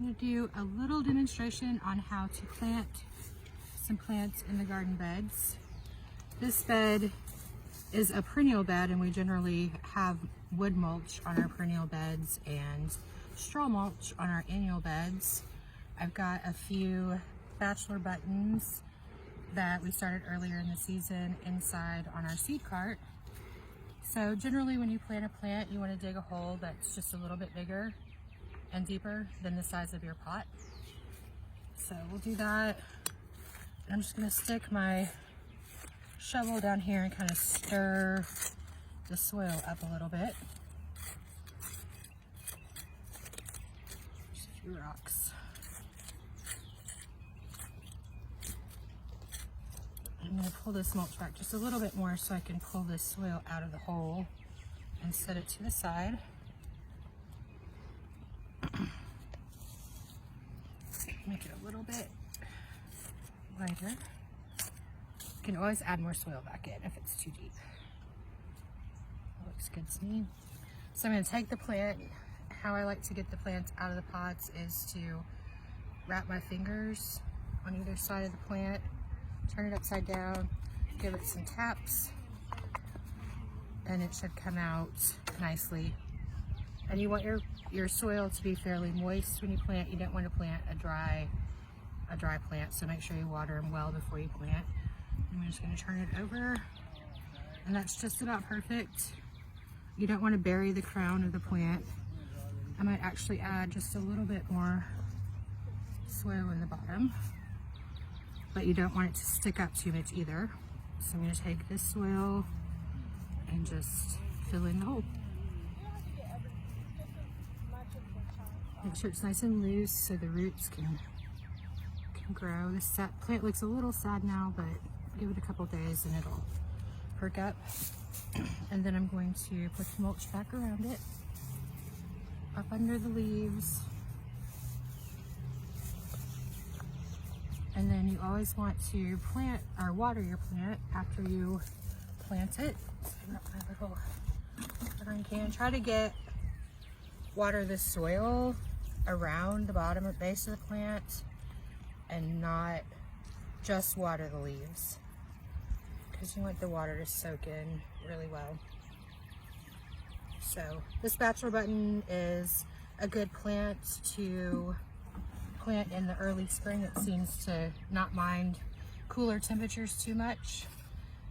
I'm going to do a little demonstration on how to plant some plants in the garden beds. This bed is a perennial bed, and we generally have wood mulch on our perennial beds and straw mulch on our annual beds. I've got a few Bachelor Buttons that we started earlier in the season inside on our seed cart. So generally when you plant a plant, you want to dig a hole that's just a little bit bigger and deeper than the size of your pot. So we'll do that. And I'm just going to stick my shovel down here and kind of stir the soil up a little bit. Just a few rocks. I'm going to pull this mulch back just a little bit more so I can pull this soil out of the hole and set it to the side. Make it a little bit lighter. You can always add more soil back in if it's too deep. Looks good to me. So I'm going to take the plant. How I like to get the plants out of the pots is to wrap my fingers on either side of the plant, turn it upside down, give it some taps, and it should come out nicely. And you want your soil to be fairly moist when you plant. You don't want to plant a dry plant, so make sure you water them well before you plant. I'm just going to turn it over, and that's just about perfect. You don't want to bury the crown of the plant. I might actually add just a little bit more soil in the bottom, but you don't want it to stick up too much either. So I'm going to take this soil and just fill in the hole. Make sure it's nice and loose so the roots can grow. This plant looks a little sad now, but give it a couple days and it'll perk up. And then I'm going to put the mulch back around it, up under the leaves. And then you always want to plant or water your plant after you plant it. So I've got my little watering can. Try to water the soil around the bottom or base of the plant and not just water the leaves, because you want the water to soak in really well. So this Bachelor Button is a good plant to plant in the early spring. It seems to not mind cooler temperatures too much,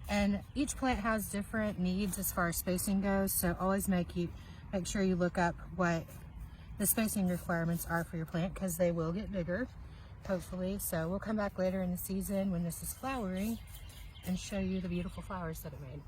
and each plant has different needs as far as spacing goes, so always make sure you look up what the spacing requirements are for your plant, because they will get bigger, hopefully. So we'll come back later in the season when this is flowering and show you the beautiful flowers that it made.